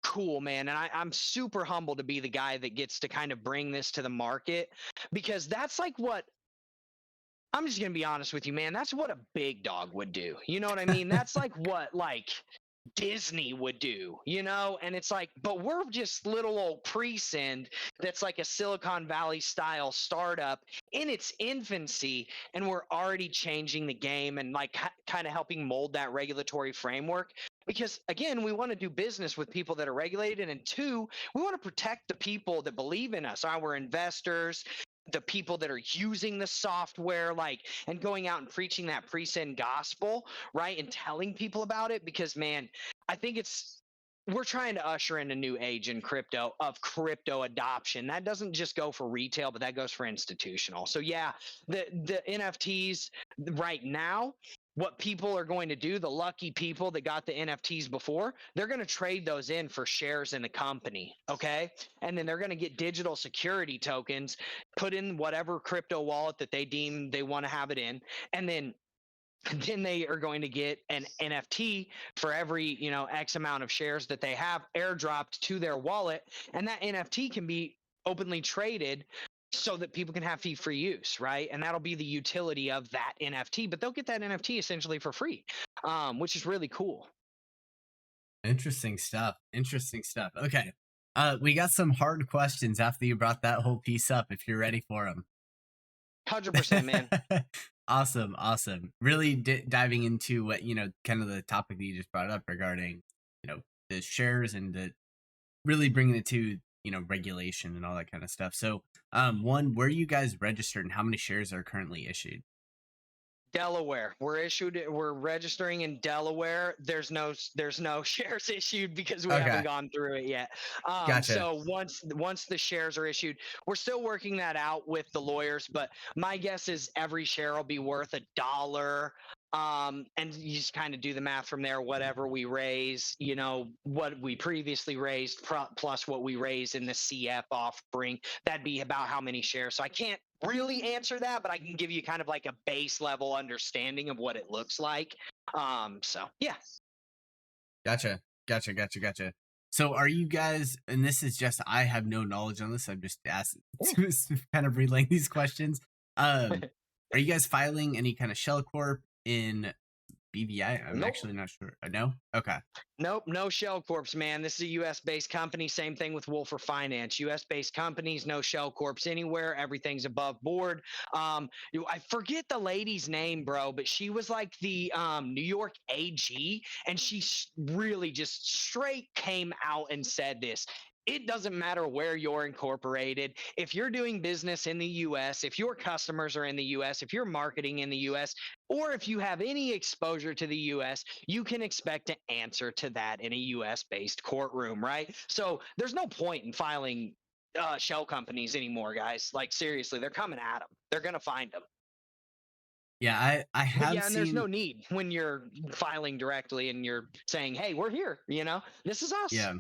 cool, man. And I'm super humbled to be the guy that gets to kind of bring this to the market, because that's like what I'm just gonna be honest with you, man. That's what a big dog would do. You know what I mean? That's like what Disney would do, you know? And it's like, but we're just little old Presend that's like a Silicon Valley style startup in its infancy, and we're already changing the game and like kind of helping mold that regulatory framework. Because again, we want to do business with people that are regulated, and two, we want to protect the people that believe in us, our investors, the people that are using the software, like, and going out and preaching that Presend gospel, right, and telling people about it. Because man, I think we're trying to usher in a new age in crypto, of crypto adoption. That doesn't just go for retail, but that goes for institutional. So yeah, the NFTs right now, what people are going to do, the lucky people that got the NFTs before, they're going to trade those in for shares in the company, okay? And then they're going to get digital security tokens, put in whatever crypto wallet that they deem they want to have it in, and then they are going to get an NFT for every, X amount of shares that they have airdropped to their wallet, and that NFT can be openly traded so that people can have fee free use, right? And that'll be the utility of that NFT, but they'll get that NFT essentially for free, which is really cool. Interesting stuff. Interesting stuff. Okay. We got some hard questions after you brought that whole piece up, if you're ready for them. 100%, man. Awesome, awesome. Really diving into what, kind of the topic that you just brought up regarding, the shares and the really bringing it to, regulation and all that kind of stuff. So, one, where are you guys registered and how many shares are currently issued? Delaware. We're registering in Delaware. There's no shares issued because we haven't Okay. gone through it yet. Gotcha. So once the shares are issued, we're still working that out with the lawyers, but my guess is every share will be worth $1. And you just kind of do the math from there. Whatever we raise, what we previously raised plus what we raise in the CF offering, that'd be about how many shares. So I can't really answer that, but I can give you kind of like a base level understanding of what it looks like. So yeah. Gotcha. Gotcha. Gotcha. Gotcha. So are you guys, and this is just, I have no knowledge on this. I'm just asking, kind of relaying these questions. Are you guys filing any kind of shell corp in BVI? I'm Nope. actually not sure. No? Okay. Nope, no shell corps, man. This is a U.S. based company. Same thing with Wolfer Finance. U.S. based companies, no shell corps anywhere. Everything's above board. I forget the lady's name, bro, but she was like the New York AG, and she really just straight came out and said this. It doesn't matter where you're incorporated. If you're doing business in the US, if your customers are in the US, if you're marketing in the US, or if you have any exposure to the US, you can expect to answer to that in a US based courtroom, right? So there's no point in filing shell companies anymore, guys. Like, seriously, they're coming at them. They're going to find them. Yeah, I But have yeah, and there's seen, no need when you're filing directly and you're saying, hey, we're here, this is us. yeah,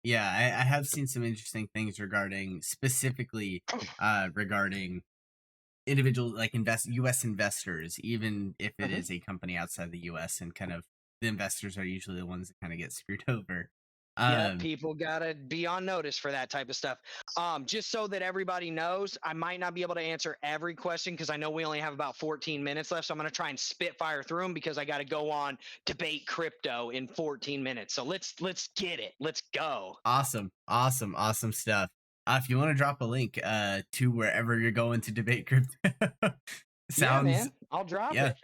yeah, I have seen some interesting things regarding specifically, regarding individual like US investors, even if it Mhm. is a company outside the US, and kind of the investors are usually the ones that kind of get screwed over. Yep, Um, people gotta be on notice for that type of stuff. Just so that everybody knows, I might not be able to answer every question because I know we only have about 14 minutes left. So I'm gonna try and spitfire through them because I got to go on debate crypto in 14 minutes. So let's get it. Let's go. awesome, awesome, awesome stuff. If you want to drop a link to wherever you're going to debate crypto, Yeah, sounds man, I'll drop yeah, it.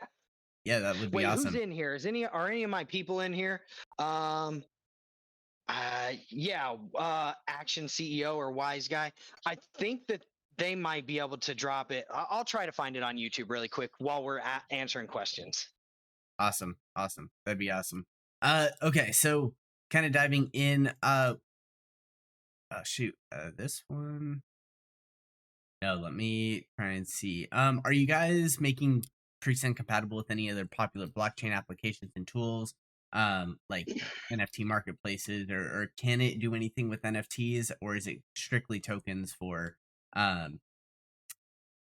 yeah, that would be Wait, who's awesome. in here? Are any of my people in here? Um, yeah, Action CEO or Wise Guy. I think that they might be able to drop it. I'll try to find it on YouTube really quick while we're answering questions. Awesome, awesome. That'd be awesome. Okay, so kind of diving in. Shoot, this one. No, let me try and see. Are you guys making Presend compatible with any other popular blockchain applications and tools, like NFT marketplaces, or can it do anything with NFTs, or is it strictly tokens for? Um,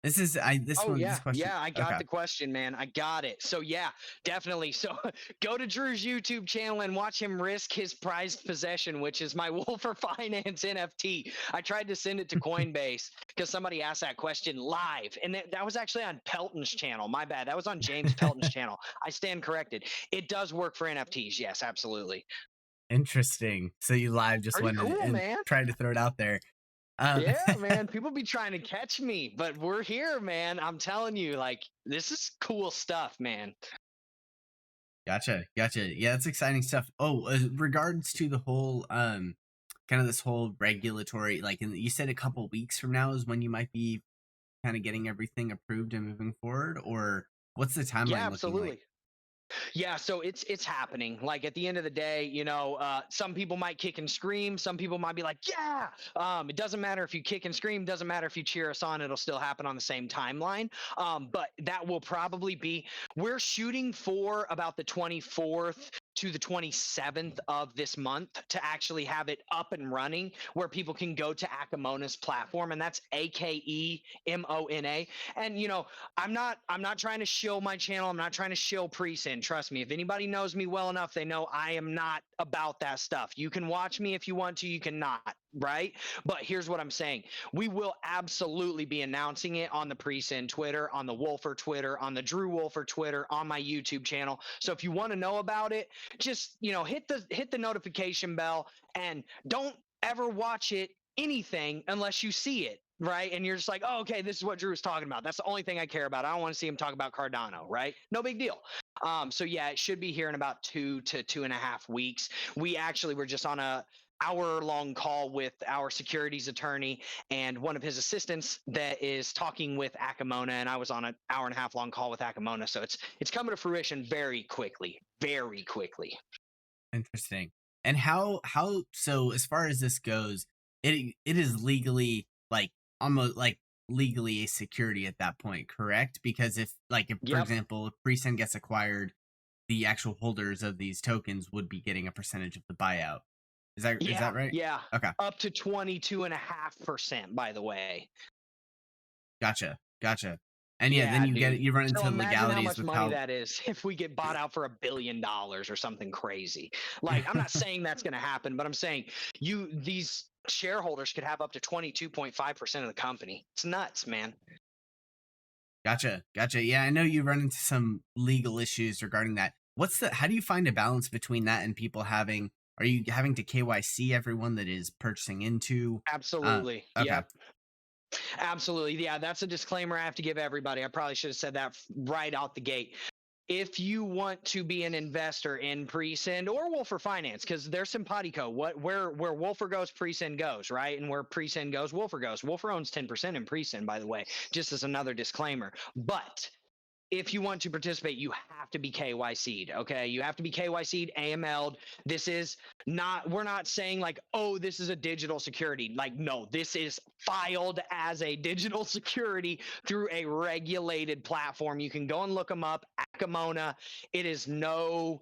this is I this Oh one this yeah, question. yeah, I got Okay, the question, man. I got it. So yeah, definitely. So go to Drew's YouTube channel and watch him risk his prized possession, which is my Wolfer Finance NFT. I tried to send it to Coinbase because somebody asked that question live, and that was actually on Pelton's channel. My bad. That was on James Pelton's channel. I stand corrected. It does work for NFTs. Yes, absolutely. interesting. So you live just Pretty went cool, and man. tried to throw it out there. Um, Yeah, man. People be trying to catch me, but we're here, man. I'm telling you, like, this is cool stuff, man. Gotcha, gotcha. Yeah, that's exciting stuff. Oh, regards to the whole kind of this whole regulatory, like, you said a couple weeks from now is when you might be kind of getting everything approved and moving forward, or what's the Yeah, timeline looking like? absolutely. Yeah, so it's happening. Like at the end of the day, some people might kick and scream. Some people might be like, "Yeah." It doesn't matter if you kick and scream. Doesn't matter if you cheer us on. It'll still happen on the same timeline. But that will probably be. We're shooting for about the 24th to the 27th of this month to actually have it up and running where people can go to Akamona's platform, and that's AKEMONA. And I'm not trying to shill my channel. I'm not trying to shill Presend. Trust me. If anybody knows me well enough, they know I am not about that stuff. You can watch me if you want to, you cannot, right? But here's what I'm saying. We will absolutely be announcing it on the Presend Twitter, on the Wolfer Twitter, on the Drew Wolfer Twitter, on my YouTube channel. So if you want to know about it, just hit the notification bell and don't ever watch it anything unless you see it, right? And you're just like, oh, okay, this is what Drew was talking about. That's the only thing I care about. I don't want to see him talk about Cardano, right? No big deal. So yeah, it should be here in about 2 to 2.5 weeks. We actually were just on a hour-long call with our securities attorney and one of his assistants that is talking with Akamona, and I was on an hour-and-a-half long call with Akamona. So it's coming to fruition very quickly, very quickly. Interesting. And how so as far as this goes, it is legally like almost like legally a security at that point, correct? Because if for Yep. example, if Presend gets acquired, the actual holders of these tokens would be getting a percentage of the buyout. Is Yeah. that right? Yeah. Okay. Up to 22.5%, by the way. Gotcha. Gotcha. And yeah, then Yeah, dude. you run So into imagine how legalities much with money how that is if we get bought out for $1 billion or something crazy. Like, I'm not saying that's going to happen, but I'm saying these shareholders could have up to 22.5% of the company. It's nuts, man. Gotcha. Gotcha. Yeah, I know you run into some legal issues regarding that. How do you find a balance between that and people are you having to KYC everyone that is purchasing into? Absolutely. Okay. Yep. Absolutely. Yeah, that's a disclaimer I have to give everybody. I probably should have said that right out the gate. If you want to be an investor in Presend or Wolfer Finance, because they're simpatico, where Wolfer goes, Presend goes, right? And where Presend goes, Wolfer goes. Wolfer owns 10% in Presend, by the way, just as another disclaimer. But if you want to participate, you have to be KYC'd. Okay. You have to be KYC'd, AML'd. We're not saying like, oh, this is a digital security. Like, no, this is filed as a digital security through a regulated platform. You can go and look them up, Akamona. It is no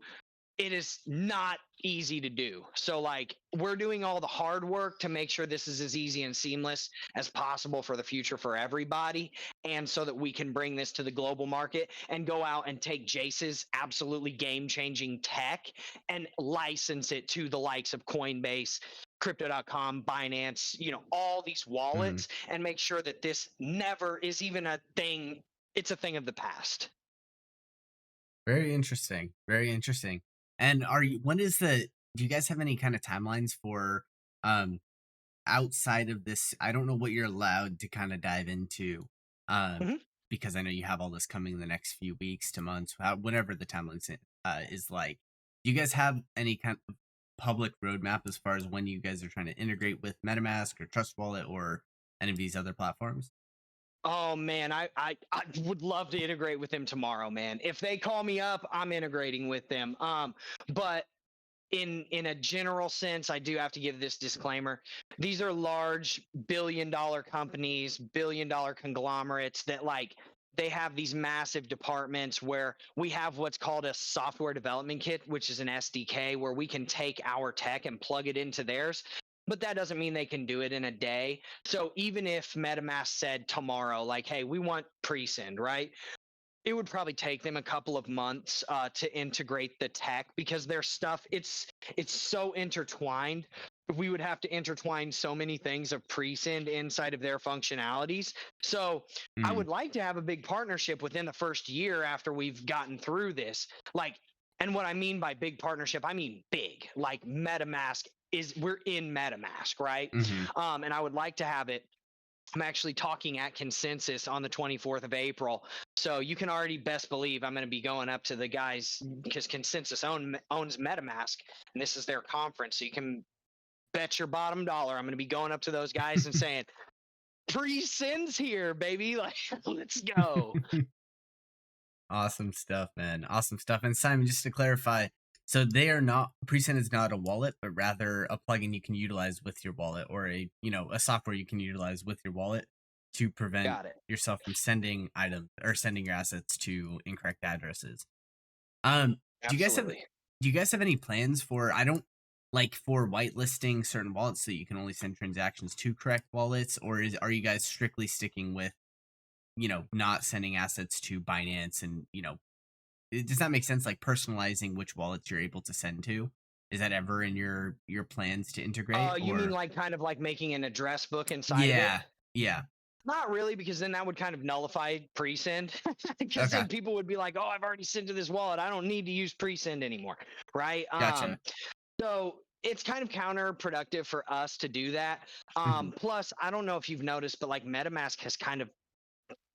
it is not easy to do. So like we're doing all the hard work to make sure this is as easy and seamless as possible for the future for everybody, and so that we can bring this to the global market and go out and take Jace's absolutely game-changing tech and license it to the likes of Coinbase, crypto.com, Binance, all these Mhm. wallets, and make sure that this never is even a thing. It's a thing of the past. Very interesting. Very interesting. And are you when is the do you guys have any kind of timelines for um outside of this? I don't know what you're allowed to kind of dive into. Um Mhm. because I know you have all this coming in the next few weeks to months, whenever the timeline is like. Do you guys have any kind of public roadmap as far as when you guys are trying to integrate with MetaMask or Trust Wallet or any of these other platforms? Oh man, I would love to integrate with them tomorrow, man. If they call me up, I'm integrating with them. But in a general sense, I do have to give this disclaimer. These are large billion-dollar companies, billion-dollar conglomerates that like they have these massive departments where we have what's called a software development kit, which is an SDK where we can take our tech and plug it into theirs. But that doesn't mean they can do it in a day. So even if MetaMask said tomorrow, like, hey, we want Presend, right? It would probably take them a couple of months to integrate the tech because their stuff it's so intertwined. We would have to intertwine so many things of Presend inside of their functionalities. So I Mm, would like to have a big partnership within the first year after we've gotten through this. Like, and what I mean by big partnership, I mean big. Like MetaMask is we're in MetaMask, right? mhm. And I would like to have it. I'm actually talking at Consensus on the 24th of April. So you can already best believe I'm going to be going up to the guys because Consensus owns MetaMask and this is their conference. So you can bet your bottom dollar I'm going to be going up to those guys and saying, pre-sins here, baby. Like, let's go. Awesome stuff, man. Awesome stuff. And Simon, just to clarify, so they are not Present is not a wallet, but rather a plugin you can utilize with your wallet, or a software you can utilize with your wallet to prevent Got it. yourself from sending items or sending your assets to incorrect addresses. Um, do you guys have Absolutely. any plans for I don't like for whitelisting certain wallets so you can only send transactions to correct wallets, or are you guys strictly sticking with not sending assets to Binance and, does that make sense? Like personalizing which wallets you're able to send to. Is that ever in your plans to integrate You mean or like kind of like making an address book inside of it? yeah. Yeah. Not really, because then that would kind of nullify pre-send. Because Okay. then people would be like, "Oh, I've already sent to this wallet. I don't need to use pre-send anymore." Right? Gotcha. So it's kind of counterproductive for us to do that. Mhm. Plus, I don't know if you've noticed, but like MetaMask has kind of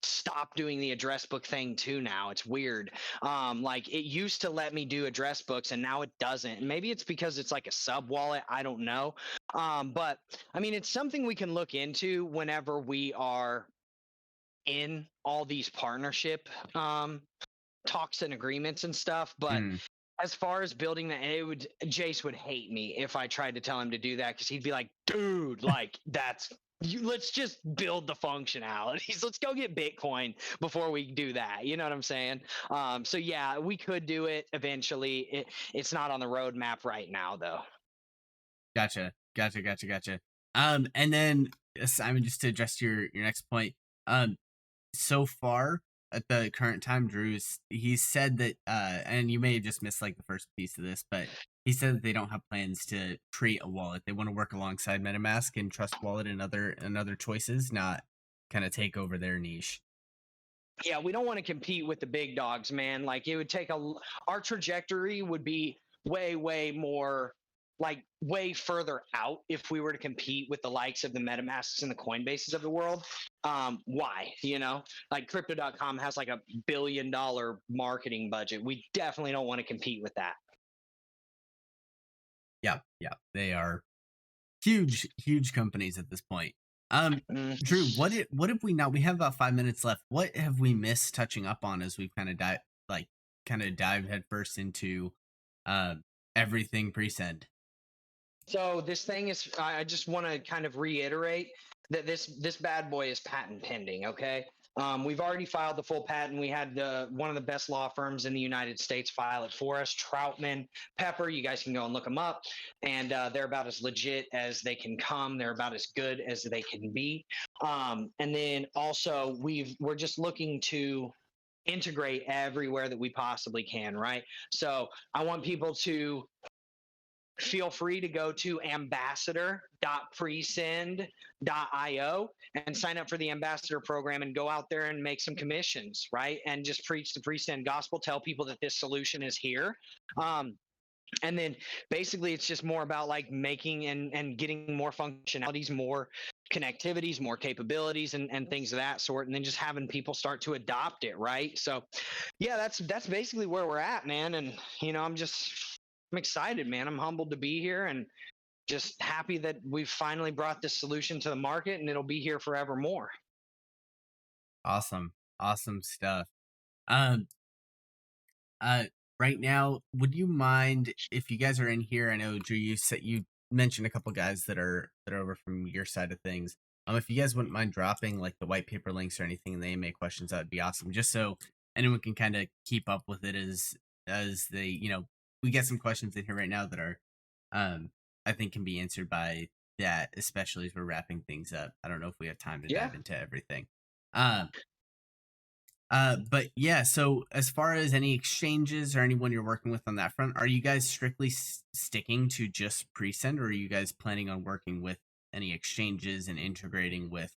stopped doing the address book thing too now. It's weird. Like it used to let me do address books and now it doesn't. And maybe it's because it's like a sub wallet. I don't know. But I mean, it's something we can look into whenever we are in all these partnership talks and agreements and stuff. But Mm. as far as building that, Jace would hate me if I tried to tell him to do that because he'd be like, "Dude, like that's let's just build the functionalities. Let's go get Bitcoin before we do that." You know what I'm saying? So yeah, we could do it eventually. It's not on the roadmap right now, though. Gotcha. Gotcha. Gotcha. Gotcha. And then Simon, just to address your next point, um, so far at the current time, Drew's he said that and you may have just missed like the first piece of this, but he said that they don't have plans to create a wallet. They want to work alongside MetaMask and Trust Wallet and other choices, not kind of take over their niche. Yeah, we don't want to compete with the big dogs, man. Like it would take our trajectory would be way more like way further out if we were to compete with the likes of the MetaMasks and the Coinbases of the world. Why? Like crypto.com has like $1 billion marketing budget. We definitely don't want to compete with that. Yeah, yeah, they are huge, huge companies at this point. Mm. Drew, what have we not? We have about 5 minutes left. What have we missed touching up on as we've kind of dived headfirst into uh, everything presend? So this thing is, I just want to kind of reiterate that this bad boy is patent pending. Okay. We've already filed the full patent. We had one of the best law firms in the United States file it for us, Troutman Pepper. You guys can go and look them up, and they're about as legit as they can come. They're about as good as they can be. And then also we're just looking to integrate everywhere that we possibly can, right? So I want people to feel free to go to ambassador.presend.io and sign up for the ambassador program and go out there and make some commissions, right? And just preach the presend gospel, tell people that this solution is here. And then basically it's just more about like making and getting more functionalities, more connectivities, more capabilities, and things of that sort, and then just having people start to adopt it, right? So yeah, that's basically where we're at, man. And I'm excited, man. I'm humbled to be here and just happy that we've finally brought this solution to the market and it'll be here forevermore. Awesome. Awesome stuff. Um, Uh, right now, would you mind if you guys are in here? I know Drew, you said you mentioned a couple guys that are over from your side of things. If you guys wouldn't mind dropping like the white paper links or anything in the AMA questions, that would be awesome. Just so anyone can kind of keep up with it as they, we get some questions in here right now that are, I think can be answered by that, especially as we're wrapping things up. I don't know if we have time to Yeah. dive into everything. Um, but yeah, so as far as any exchanges or anyone you're working with on that front, are you guys strictly sticking to just Presend, or are you guys planning on working with any exchanges and integrating with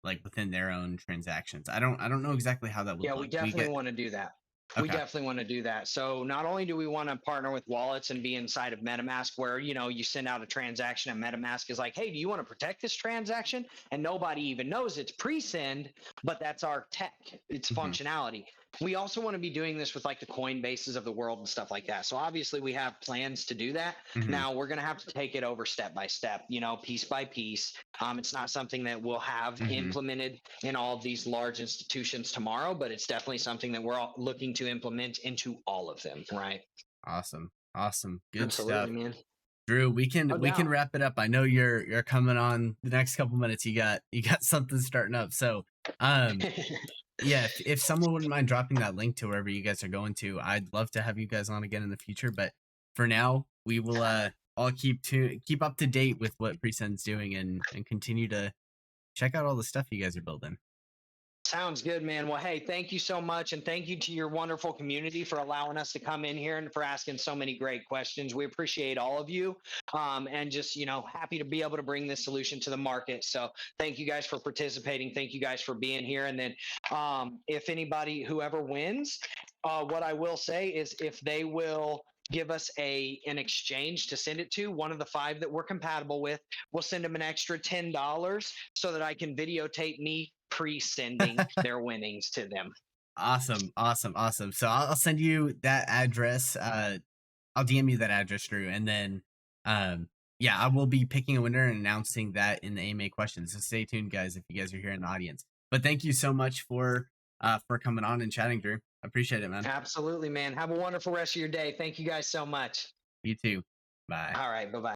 like within their own transactions? I don't know exactly how that would Yeah, we look. We definitely get want to do that. We okay. definitely want to do that. So not only do we want to partner with wallets and be inside of MetaMask where, you send out a transaction and MetaMask is like, hey, do you want to protect this transaction? And nobody even knows it's pre-send, but that's our tech, it's Hmm. functionality. We also want to be doing this with like the Coinbases of the world and stuff like that. So obviously we have plans to do that. Hmm. Now we're going to have to take it over step by step, piece by piece. It's not something that we'll have Hmm. implemented in all of these large institutions tomorrow, but it's definitely something that we're all looking to implement into all of them, right? Awesome. Awesome. Good stuff. Absolutely, man. Drew, No we can doubt. wrap it up. I know you're coming on the next couple minutes. You got something starting up. So um yeah, if someone wouldn't mind dropping that link to wherever you guys are going to, I'd love to have you guys on again in the future. But for now, we will all keep up to date with what Presend's doing and continue to check out all the stuff you guys are building. Sounds good, man. Well, hey, thank you so much. And thank you to your wonderful community for allowing us to come in here and for asking so many great questions. We appreciate all of you. And just, happy to be able to bring this solution to the market. So thank you guys for participating. Thank you guys for being here. And then if anybody, whoever wins, what I will say is if they will give us an exchange to send it to one of the 5 that we're compatible with, we'll send them an extra $10 so that I can videotape me pre-sending their winnings to them. Awesome, awesome, awesome. So I'll send you that address. I'll DM you that address, Drew, and then yeah, I will be picking a winner and announcing that in the AMA questions. So stay tuned, guys, if you guys are here in the audience. But thank you so much for coming on and chatting, Drew. I appreciate it, man. Absolutely, man. Have a wonderful rest of your day. Thank you guys so much. You too. Bye. All right. Bye bye.